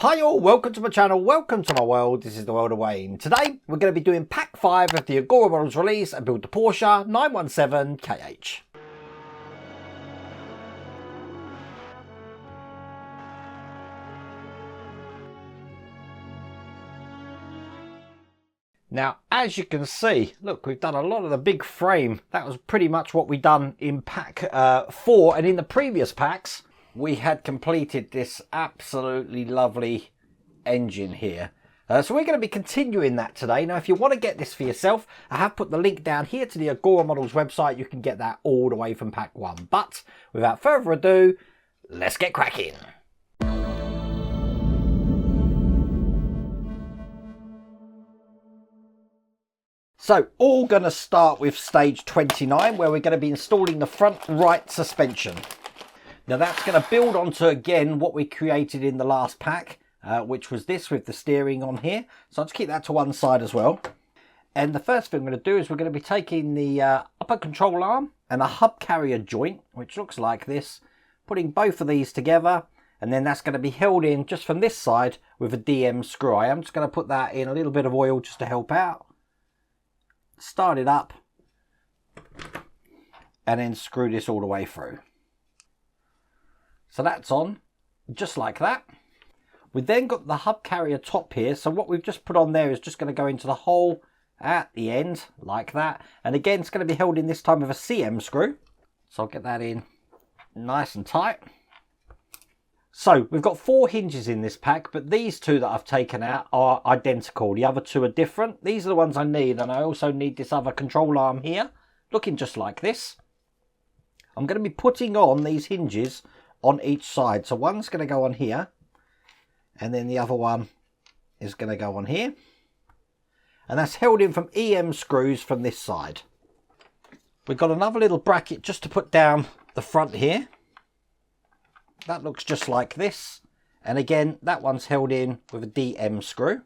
Hi all, welcome to my channel, welcome to my world. This is the world of Wayne. Today we're going to be doing pack 5 of the Agora Models release and build the Porsche 917kh. Now, as you can see, look, we've done a lot of the big frame. That was pretty much what we done in pack 4, and in the previous packs we had completed this absolutely lovely engine here. So we're going to be continuing that today. Now, if you want to get this for yourself, I have put the link down here to the Agora Models website. You can get that all the way from pack 1. But without further ado, let's get cracking. So, all going to start with stage 29, where we're going to be installing the front right suspension. Now, that's going to build onto, again, what we created in the last pack, which was this with the steering on here. So I'll just keep that to one side as well. And the first thing we're going to do is we're going to be taking the upper control arm and a hub carrier joint, which looks like this, putting both of these together, and then that's going to be held in just from this side with a DM screw. I am just going to put that in a little bit of oil just to help out. Start it up, and then screw this all the way through. So that's on, just like that. We've then got the hub carrier top here. So what we've just put on there is just going to go into the hole at the end, like that. And again, it's going to be held in this time with a CM screw. So I'll get that in nice and tight. So we've got 4 hinges in this pack, but these 2 that I've taken out are identical. The other 2 are different. These are the ones I need, and I also need this other control arm here, looking just like this. I'm going to be putting on these hinges on each side. So one's going to go on here, and then the other one is going to go on here. And that's held in from EM screws from this side. We've got another little bracket just to put down the front here. That looks just like this. And again, that one's held in with a DM screw.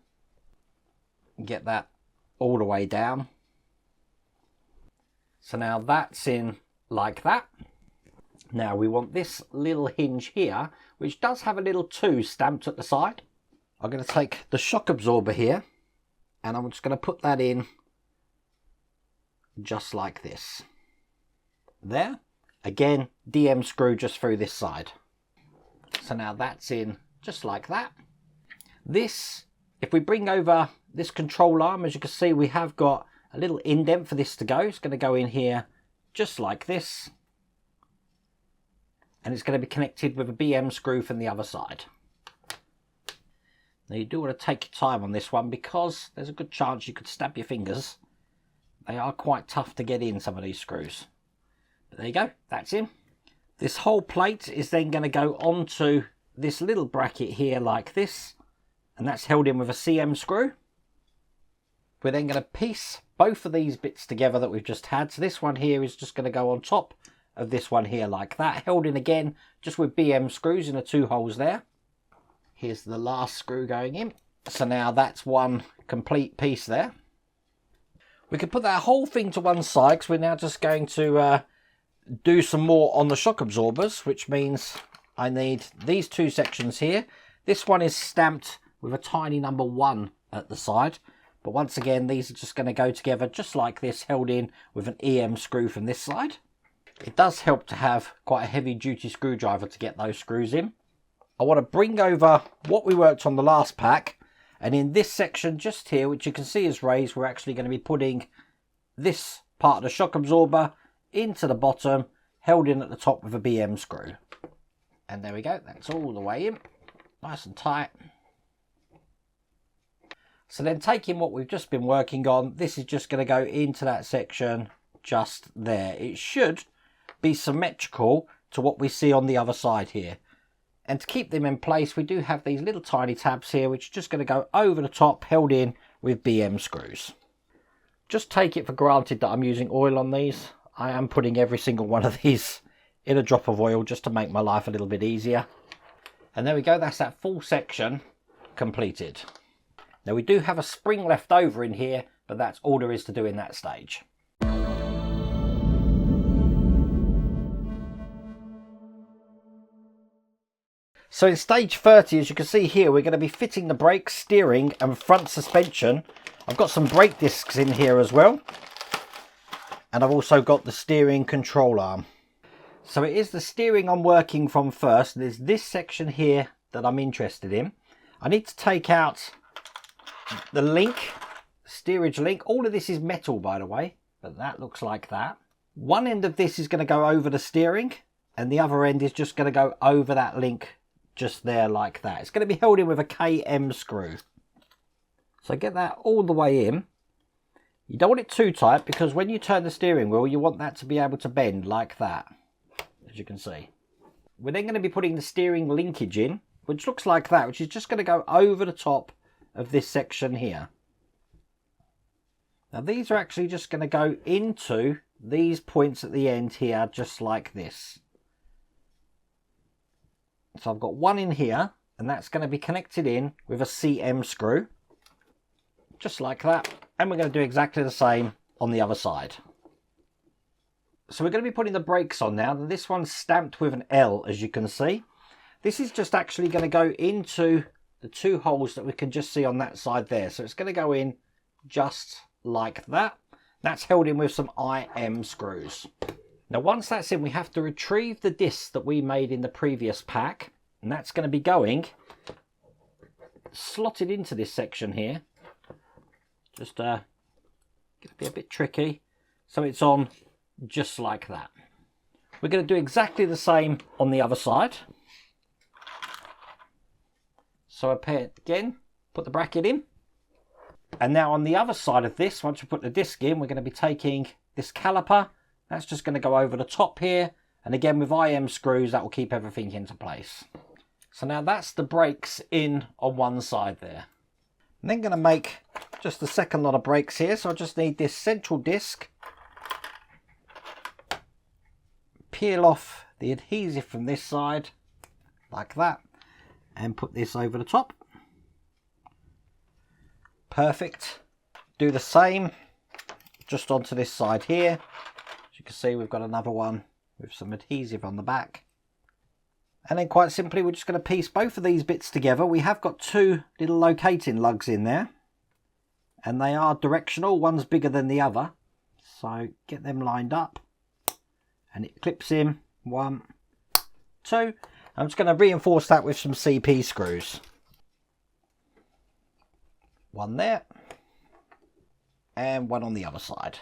Get that all the way down. So now that's in like that. Now we want this little hinge here, which does have a little 2 stamped at the side. I'm going to take the shock absorber here, and I'm just going to put that in just like this. There. Again, DM screw just through this side. So now that's in just like that. This, if we bring over this control arm, as you can see, we have got a little indent for this to go. It's going to go in here just like this. And it's going to be connected with a BM screw from the other side. Now you do want to take your time on this one, because there's a good chance you could stab your fingers. They are quite tough to get in, some of these screws. But there you go, that's in. This whole plate is then going to go onto this little bracket here like this. And that's held in with a CM screw. We're then going to piece both of these bits together that we've just had. So this one here is just going to go on top of this one here like that, held in again just with BM screws in the 2 holes there. Here's the last screw going in. So now that's one complete piece there. We can put that whole thing to one side, because we're now just going to do some more on the shock absorbers, which means I need these 2 sections here. This one is stamped with a tiny number 1 at the side, but once again these are just going to go together just like this, held in with an EM screw from this side. It does help to have quite a heavy duty screwdriver to get those screws in. I want to bring over what we worked on the last pack, and in this section just here, which you can see is raised, we're actually going to be putting this part of the shock absorber into the bottom, held in at the top with a BM screw. And there we go, that's all the way in, nice and tight. So then, taking what we've just been working on, this is just going to go into that section just there. It should be symmetrical to what we see on the other side here. And to keep them in place, we do have these little tiny tabs here, which are just going to go over the top, held in with BM screws. Just take it for granted that I'm using oil on these. I am putting every single one of these in a drop of oil just to make my life a little bit easier. And there we go, that's that full section completed. Now we do have a spring left over in here, but that's all there is to do in that stage. So in stage 30, as you can see here, we're going to be fitting the brakes, steering and front suspension. I've got some brake discs in here as well. And I've also got the steering control arm. So it is the steering I'm working from first. There's this section here that I'm interested in. I need to take out the link, steerage link. All of this is metal, by the way, but that looks like that. One end of this is going to go over the steering and the other end is just going to go over that link just there like that. It's going to be held in with a KM screw. So get that all the way in. You don't want it too tight because when you turn the steering wheel, you want that to be able to bend like that, as you can see. We're then going to be putting the steering linkage in, which looks like that, which is just going to go over the top of this section here. Now these are actually just going to go into these points at the end here, just like this. So I've got one in here, and that's going to be connected in with a CM screw, just like that. And we're going to do exactly the same on the other side. So we're going to be putting the brakes on now. This one's stamped with an L, as you can see. This is just actually going to go into the two holes that we can just see on that side there. So it's going to go in just like that. That's held in with some IM screws. Now once that's in, we have to retrieve the disc that we made in the previous pack. And that's going to be going slotted into this section here. Just going to be a bit tricky. So it's on just like that. We're going to do exactly the same on the other side. So I pair it again, put the bracket in. And now on the other side of this, once we put the disc in, we're going to be taking this caliper. That's just going to go over the top here. And again, with IM screws, that will keep everything into place. So now that's the brakes in on one side there. I'm then going to make just the second lot of brakes here. So I just need this central disc. Peel off the adhesive from this side, like that. And put this over the top. Perfect. Do the same just onto this side here. As you can see, we've got another one with some adhesive on the back. And then quite simply, we're just going to piece both of these bits together. We have got two little locating lugs in there. And they are directional. One's bigger than the other. So get them lined up. And it clips in. 1, 2. I'm just going to reinforce that with some CP screws. One there. And one on the other side.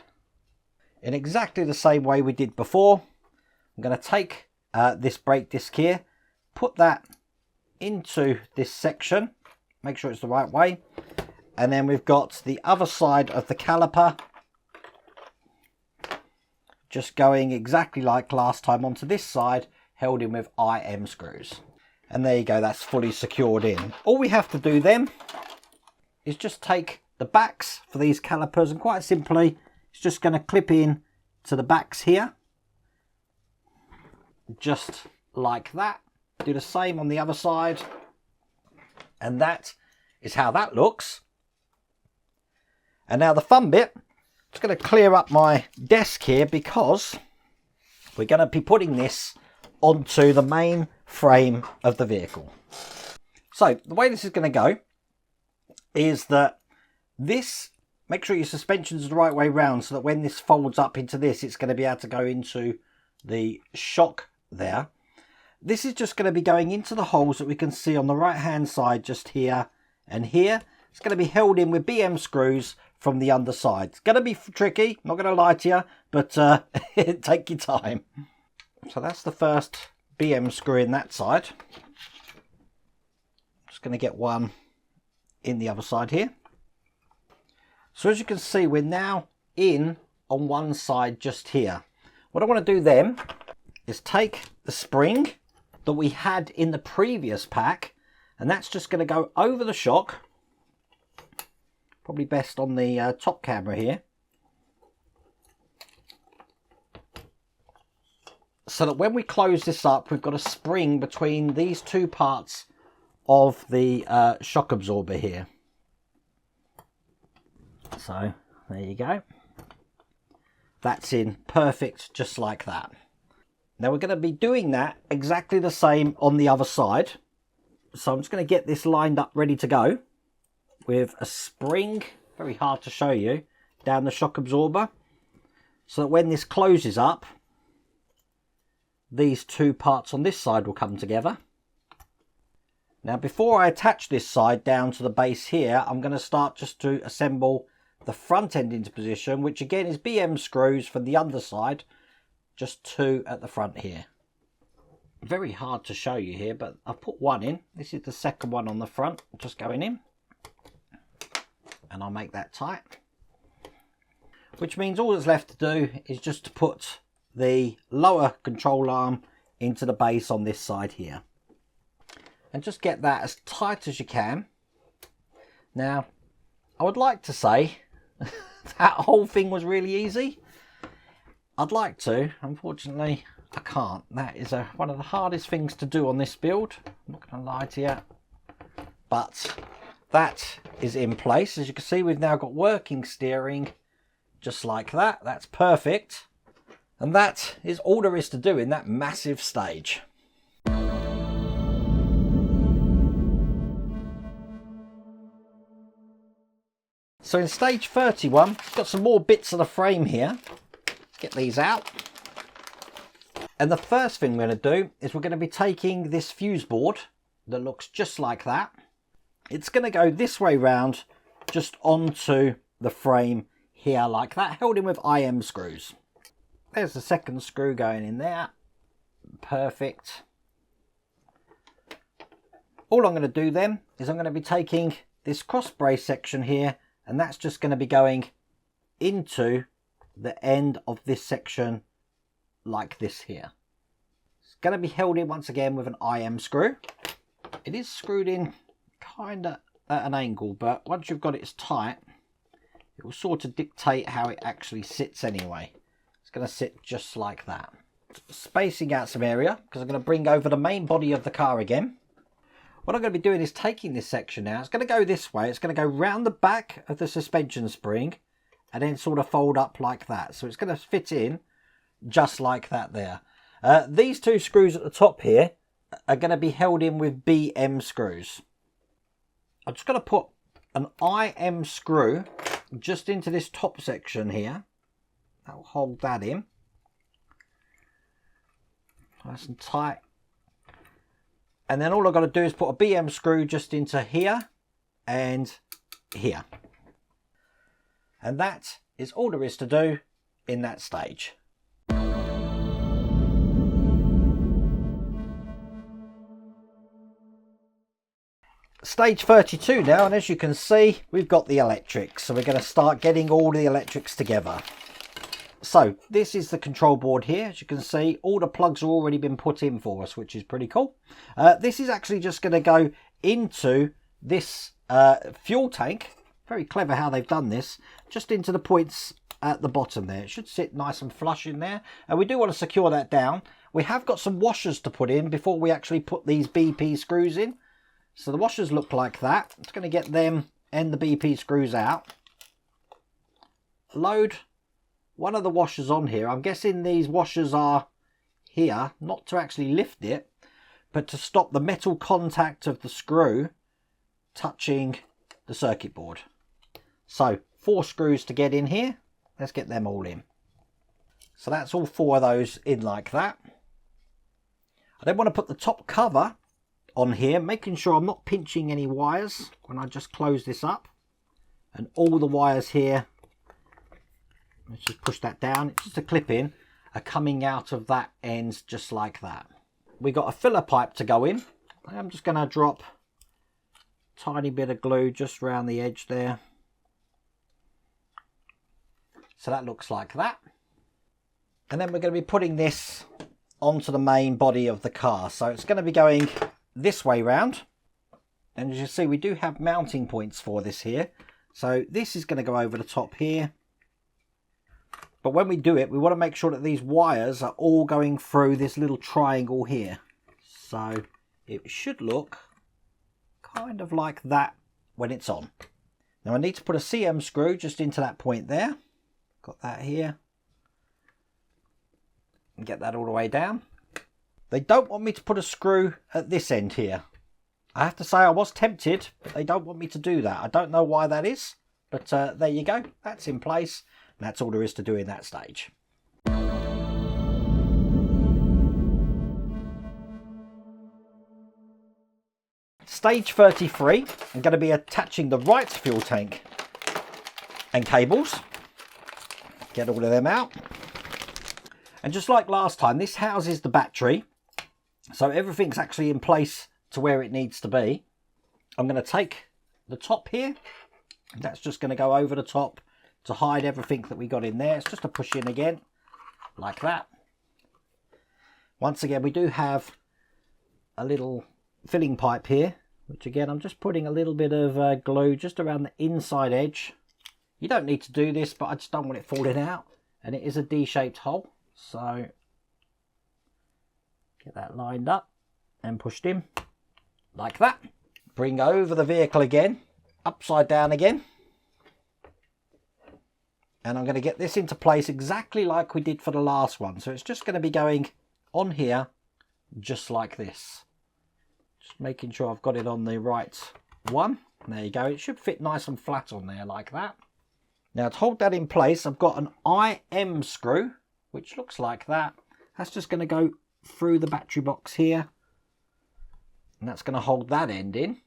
In exactly the same way we did before. I'm going to take this brake disc here. Put that into this section. Make sure it's the right way. And then we've got the other side of the caliper. Just going exactly like last time onto this side. Held in with IM screws. And there you go, that's fully secured in. All we have to do then is just take the backs for these calipers, and quite simply it's just going to clip in to the backs here, just like that. Do the same on the other side, and that is how that looks. And now the fun bit, I'm just going to clear up my desk here because we're going to be putting this onto the main frame of the vehicle. So the way this is going to go is that this, make sure your suspension is the right way round so that when this folds up into this, it's going to be able to go into the shock there. This is just going to be going into the holes that we can see on the right hand side, just here and here. It's going to be held in with BM screws from the underside. It's going to be tricky, not going to lie to you, but take your time. So that's the first BM screw in that side. Just going to get one in the other side here. So as you can see, we're now in on one side just here. What I want to do then is take the spring that we had in the previous pack, and that's just going to go over the shock. Probably best on the top camera here. So that when we close this up, we've got a spring between these two parts of the shock absorber here. So there you go. That's in perfect, just like that. Now we're going to be doing that exactly the same on the other side. So I'm just going to get this lined up ready to go with a spring, very hard to show you, down the shock absorber, so that when this closes up, these two parts on this side will come together. Now before I attach this side down to the base here, I'm going to start just to assemble the front end into position, which again is BM screws for the underside, just 2 at the front here. Very hard to show you here, but I've put one in. This is the second one on the front, just going in. And I'll make that tight. Which means all that's left to do is just to put the lower control arm into the base on this side here. And just get that as tight as you can. Now, I would like to say that whole thing was really easy. I'd like to, unfortunately I can't. That is one of the hardest things to do on this build, I'm not going to lie to you. But that is in place. As you can see, we've now got working steering just like that. That's perfect. And that is all there is to do in that massive stage. So in stage 31, we've got some more bits of the frame here. Let's get these out. And the first thing we're going to do is we're going to be taking this fuse board that looks just like that. It's going to go this way round, just onto the frame here like that, held in with IM screws. There's the second screw going in there. Perfect. All I'm going to do then is I'm going to be taking this cross brace section here, and that's just going to be going into the end of this section like this here. It's going to be held in once again with an IM screw. It is screwed in kind of at an angle, but once you've got it tight, it will sort of dictate how it actually sits anyway. It's going to sit just like that. Spacing out some area, because I'm going to bring over the main body of the car again. What I'm going to be doing is taking this section now. It's going to go this way. It's going to go round the back of the suspension spring and then sort of fold up like that. So it's going to fit in just like that there. These two screws at the top here are going to be held in with BM screws. I'm just going to put an IM screw just into this top section here. That will hold that in. Nice and tight. And then all I've got to do is put a BM screw just into here and here. And that is all there is to do in that stage. Stage 32 now, and as you can see, we've got the electrics. So we're going to start getting all the electrics together. So this is the control board here. As you can see, all the plugs have already been put in for us, which is pretty cool. This is actually just going to go into this fuel tank. Very clever how they've done this. Just into the points at the bottom there. It should sit nice and flush in there. And we do want to secure that down. We have got some washers to put in before we actually put these BP screws in. So the washers look like that. It's going to get them and the BP screws out. Load one of the washers on here. I'm guessing these washers are here, not to actually lift it, but to stop the metal contact of the screw touching the circuit board. So 4 screws to get in here. Let's get them all in. So that's all 4 of those in like that. I then want to put the top cover on here, making sure I'm not pinching any wires when I just close this up. And all the wires here, let's just push that down, it's just a clip in, are coming out of that end just like that. We got a filler pipe to go in. I'm just going to drop a tiny bit of glue just around the edge there. So that looks like that. And then we're going to be putting this onto the main body of the car. So it's going to be going this way round. And as you see, we do have mounting points for this here. So this is going to go over the top here. But when we do it, we want to make sure that these wires are all going through this little triangle here. So it should look kind of like that when it's on. Now I need to put a CM screw just into that point there. Got that here. And get that all the way down. They don't want me to put a screw at this end here. I have to say I was tempted, but they don't want me to do that. I don't know why that is, but there you go. That's in place. And that's all there is to do in that stage. Stage 33, I'm going to be attaching the right fuel tank and cables. Get all of them out. And just like last time, this houses the battery. So everything's actually in place to where it needs to be. I'm going to take the top here. That's just going to go over the top to hide everything that we got in there. It's just a push in again, like that. Once again, we do have a little filling pipe here, which again, I'm just putting a little bit of glue just around the inside edge. You don't need to do this, but I just don't want it falling out. And it is a D-shaped hole. So get that lined up and pushed in like that. Bring over the vehicle again, upside down again. And I'm going to get this into place exactly like we did for the last one. So it's just going to be going on here just like this. Just making sure I've got it on the right one. There you go. It should fit nice and flat on there like that. Now to hold that in place, I've got an IM screw, which looks like that. That's just going to go through the battery box here. And that's going to hold that end in.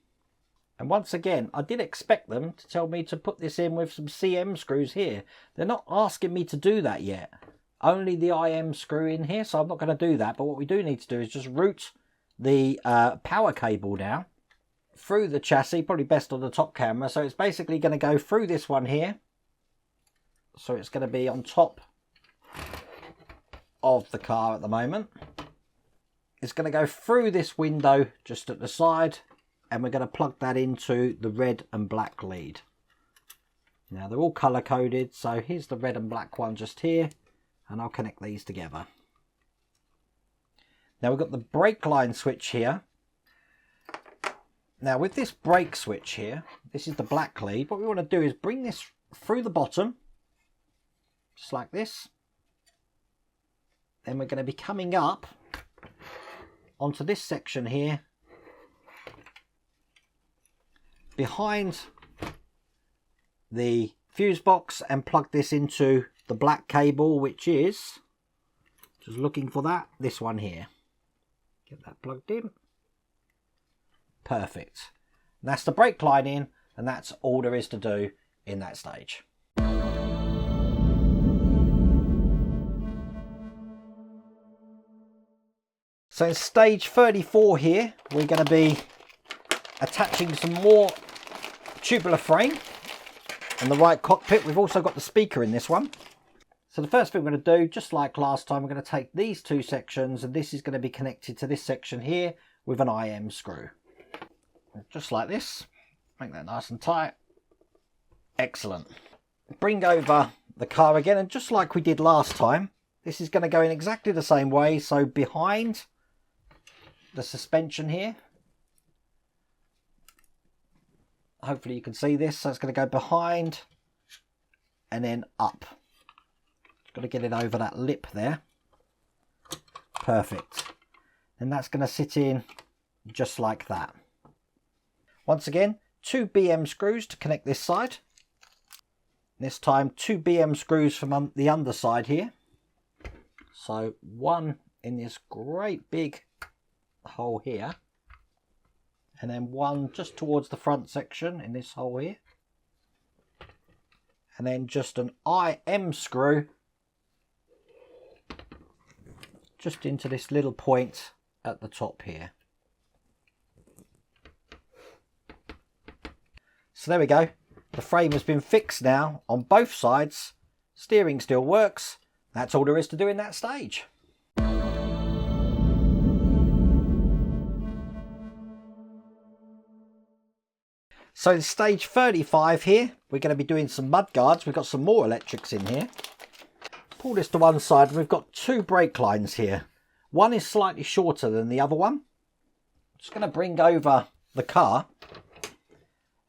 And once again, I did expect them to tell me to put this in with some CM screws here. They're not asking me to do that yet. Only the IM screw in here, so I'm not going to do that. But what we do need to do is just route the power cable down through the chassis, probably best on the top camera. So it's basically going to go through this one here. So it's going to be on top of the car at the moment. It's going to go through this window just at the side, and we're going to plug that into the red and black lead. Now they're all color coded, so here's the red and black one just here, and I'll connect these together. Now we've got the brake line switch here. Now with this brake switch here, this is the black lead. What we want to do is bring this through the bottom, just like this. Then we're going to be coming up onto this section here, behind the fuse box, and plug this into the black cable, which is, just looking for that, this one here. Get that plugged in. Perfect. And that's the brake line in, and that's all there is to do in that stage. So in stage 34 here, we're going to be attaching some more tubular frame and the right cockpit. We've also got the speaker in this one. So the first thing we're going to do, just like last time, we're going to take these two sections, and this is going to be connected to this section here with an IM screw. Just like this. Make that nice and tight. Excellent. Bring over the car again, and just like we did last time, this is going to go in exactly the same way. So behind the suspension here, hopefully you can see this, so it's going to go behind and then up. Just got to get it over that lip there. Perfect. And that's going to sit in just like that. Once again, 2 BM screws to connect this side. This time 2 BM screws from the underside here. So one in this great big hole here, and then one just towards the front section in this hole here, and then just an IM screw just into this little point at the top here. So there we go. The frame has been fixed now on both sides. Steering still works. That's all there is to do in that stage. So in stage 35 here, we're going to be doing some mud guards. We've got some more electrics in here. Pull this to one side, and we've got 2 brake lines here. One is slightly shorter than the other one. I'm just going to bring over the car,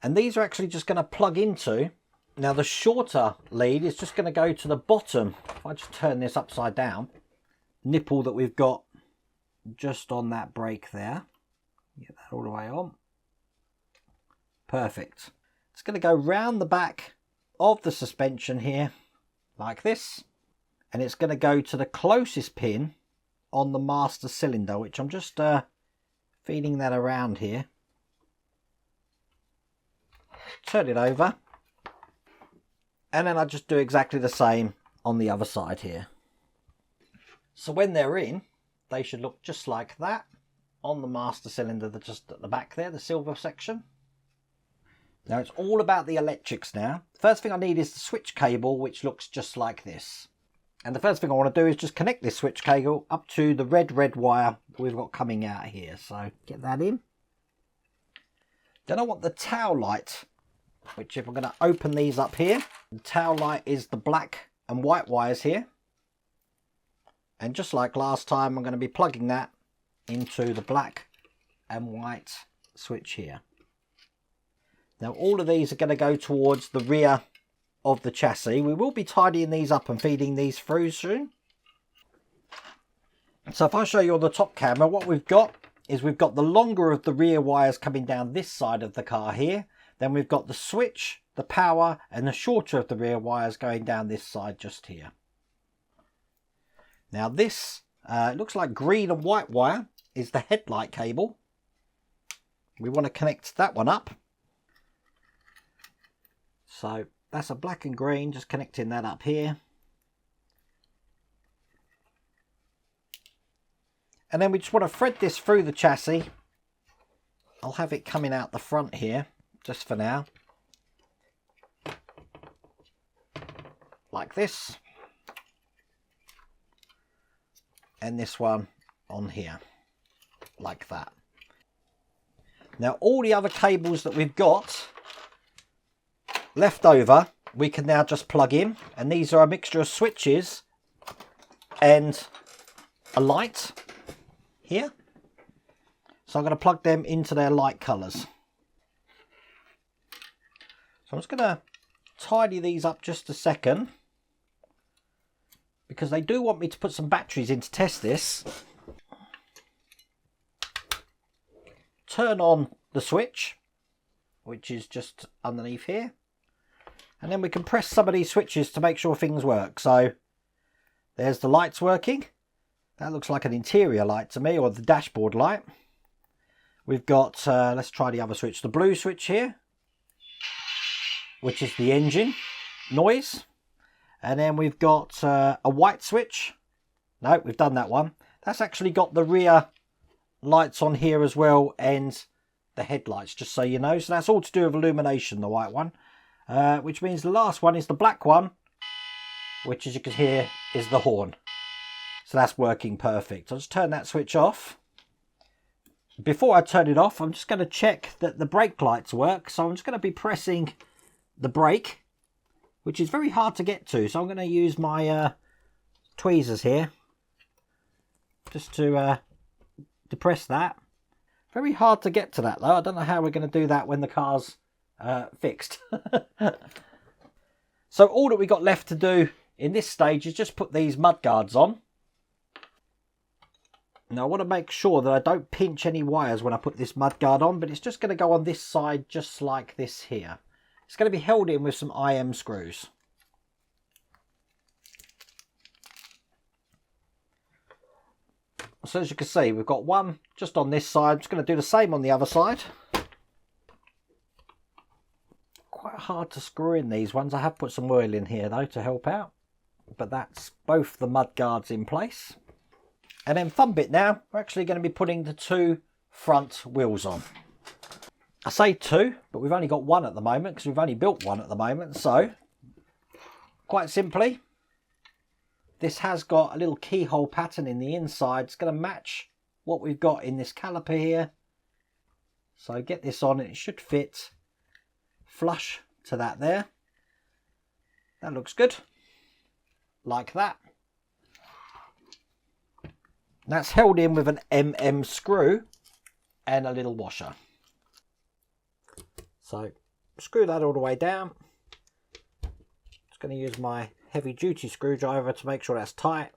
and these are actually just going to plug into. Now the shorter lead is just going to go to the bottom. If I just turn this upside down, nipple that we've got just on that brake there. Get that all the way on. perfect. It's going to go round the back of the suspension here like this, and it's going to go to the closest pin on the master cylinder, which I'm just feeding that around here. Turn it over, and then I just do exactly the same on the other side here. So when they're in, they should look just like that on the master cylinder, just at the back there, the silver section. Now it's all about the electrics now. First thing I need is the switch cable, which looks just like this. And the first thing I want to do is just connect this switch cable up to the red wire we've got coming out here. So get that in. Then I want the tail light, which if I'm going to open these up here, the tail light is the black and white wires here. And just like last time, I'm going to be plugging that into the black and white switch here. Now all of these are going to go towards the rear of the chassis. We will be tidying these up and feeding these through soon. So if I show you on the top camera, what we've got is we've got the longer of the rear wires coming down this side of the car here. Then we've got the switch, the power, and the shorter of the rear wires going down this side just here. Now this, it looks like green and white wire is the headlight cable. We want to connect that one up. So that's a black and green, just connecting that up here. And then we just want to thread this through the chassis. I'll have it coming out the front here, just for now. Like this. And this one on here, like that. Now all the other cables that we've got left over, we can now just plug in, and these are a mixture of switches and a light here. So I'm going to plug them into their light colours. So I'm just going to tidy these up just a second, because they do want me to put some batteries in to test this. Turn on the switch, which is just underneath here. And then we can press some of these switches to make sure things work. So there's the lights working. That looks like an interior light to me, or the dashboard light. We've got, let's try the other switch, the blue switch here, which is the engine noise. And then we've got a white switch. No, we've done that one. That's actually got the rear lights on here as well, and the headlights, just so you know. So that's all to do with illumination, the white one. Which means the last one is the black one, which as you can hear is the horn. So that's working perfect. I'll just turn that switch off. Before I turn it off, I'm just going to check that the brake lights work. So I'm just going to be pressing the brake, which is very hard to get to. So I'm going to use my tweezers here just to depress that. Very hard to get to that though. I don't know how we're going to do that when the car's fixed. So all that we got left to do in this stage is just put these mudguards on. Now I want to make sure that I don't pinch any wires when I put this mudguard on, but it's just going to go on this side just like this here. It's going to be held in with some IM screws. So as you can see, we've got one just on this side. I'm just going to do the same on the other side. Quite hard to screw in these ones. I have put some oil in here though to help out. But that's both the mud guards in place. And then fun bit now, we're actually going to be putting the two front wheels on. I say two, but we've only got one at the moment because we've only built one at the moment. So quite simply, this has got a little keyhole pattern in the inside. It's going to match what we've got in this caliper here. So get this on and it should fit flush to that there. That looks good. Like that. That's held in with an screw and a little washer. So screw that all the way down. Just going to use my heavy duty screwdriver to make sure that's tight.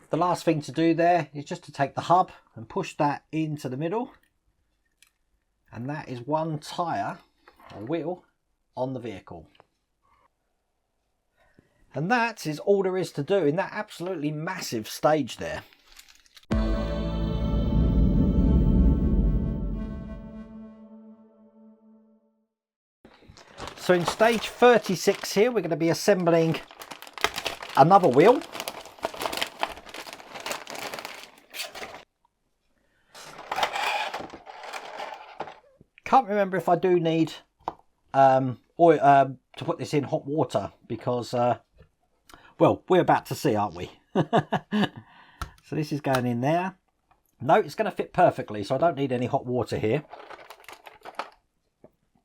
The last thing to do there is just to take the hub and push that into the middle. And that is one tyre or wheel on the vehicle. And that is all there is to do in that absolutely massive stage there. So in stage 36 here, we're going to be assembling another wheel. Can't remember if I do need to put this in hot water because, well, we're about to see, aren't we? So this is going in there. No, it's going to fit perfectly, so I don't need any hot water here.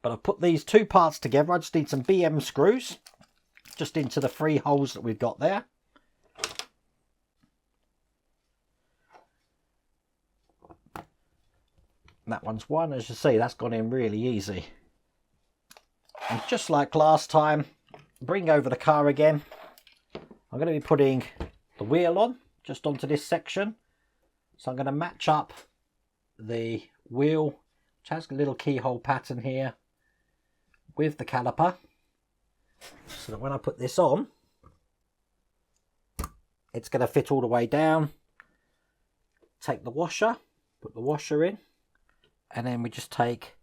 But I've put these two parts together. I just need some BM screws just into the 3 holes that we've got there. And that one's one. As you see, that's gone in really easy. And just like last time, bring over the car again. I'm going to be putting the wheel on, just onto this section. So I'm going to match up the wheel, which has a little keyhole pattern here, with the caliper, so that when I put this on, it's going to fit all the way down. Take the washer, put the washer in, and then we just take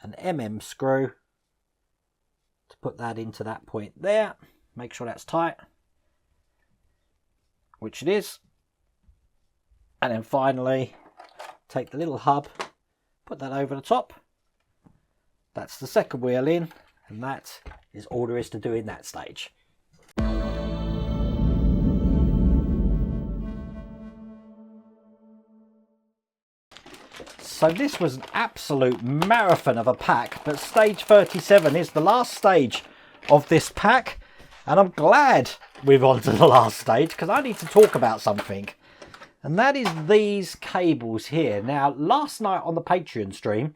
an screw to put that into that point there. Make sure that's tight, which it is. And then finally take the little hub, put that over the top. That's the second wheel in, and that is all there is to do in that stage. So this was an absolute marathon of a pack, but stage 37 is the last stage of this pack, and I'm glad we've on to the last stage because I need to talk about something, and that is these cables here. Now, last night on the Patreon stream,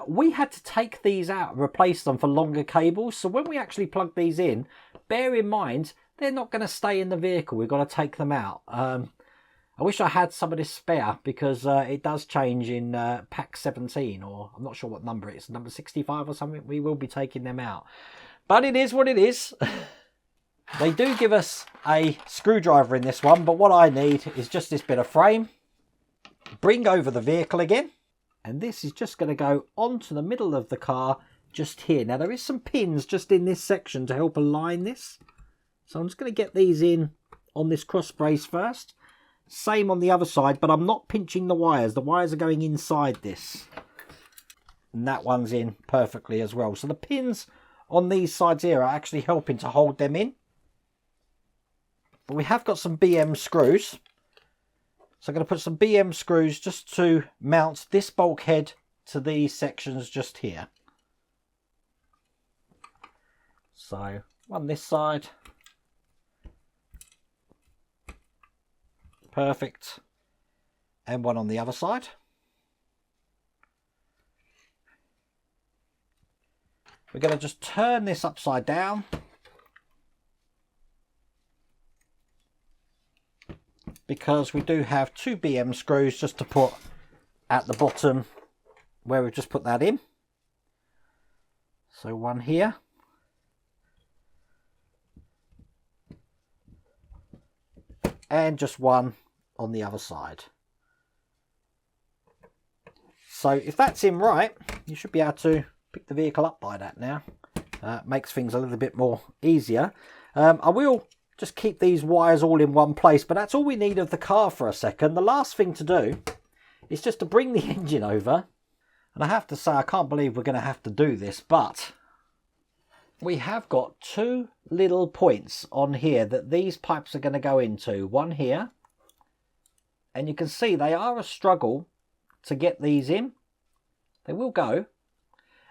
we had to take these out and replace them for longer cables. So when we actually plug these in, bear in mind, they're not going to stay in the vehicle. We've got to take them out. I wish I had some of this spare because it does change in pack 17, or I'm not sure what number it is, number 65 or something. We will be taking them out. But it is what it is. They do give us a screwdriver in this one, but what I need is just this bit of frame. Bring over the vehicle again. And this is just going to go onto the middle of the car just here. Now, there is some pins just in this section to help align this. So I'm just going to get these in on this cross brace first. Same on the other side, but I'm not pinching the wires. The wires are going inside this. And that one's in perfectly as well. So the pins on these sides here are actually helping to hold them in. But we have got some BM screws. So I'm going to put some BM screws just to mount this bulkhead to these sections just here. So one this side. Perfect. And one on the other side. We're going to just turn this upside down. Because we do have 2 BM screws just to put at the bottom where we've just put that in. So one here. And just one on the other side. So if that's in right, you should be able to pick the vehicle up by that now. Makes things a little bit more easier. I will just keep these wires all in one place, but that's all we need of the car for a second. The last thing to do is just to bring the engine over. And I have to say, I can't believe we're going to have to do this, but we have got 2 little points on here that these pipes are going to go into. One here, and you can see they are a struggle to get these in. They will go.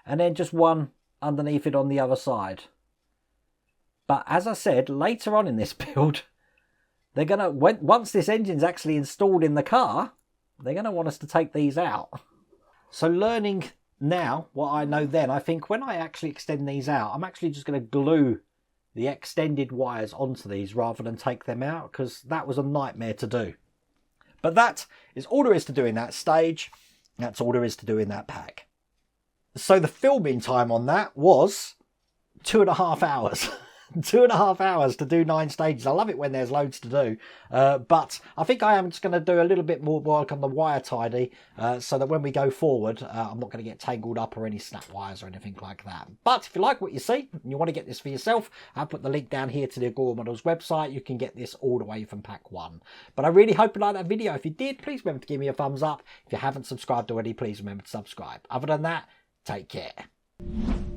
And then just one underneath it on the other side. But as I said, later on in this build, they're going to, once this engine's actually installed in the car, they're going to want us to take these out. So learning now what I know then, I think when I actually extend these out, I'm actually just going to glue the extended wires onto these rather than take them out, because that was a nightmare to do. But that is all there is to do in that stage. That's all there is to do in that pack. So the filming time on that was 2.5 hours. 2.5 hours to do 9 stages. I love it when there's loads to do, but I think I am just going to do a little bit more work on the wire tidy, so that when we go forward, I'm not going to get tangled up or any snap wires or anything like that. But if you like what you see and you want to get this for yourself, I'll put the link down here to the Agora Models website. You can get this all the way from pack 1. But I really hope you liked that video. If you did, please remember to give me a thumbs up. If you haven't subscribed already, please remember to subscribe. Other than that, take care.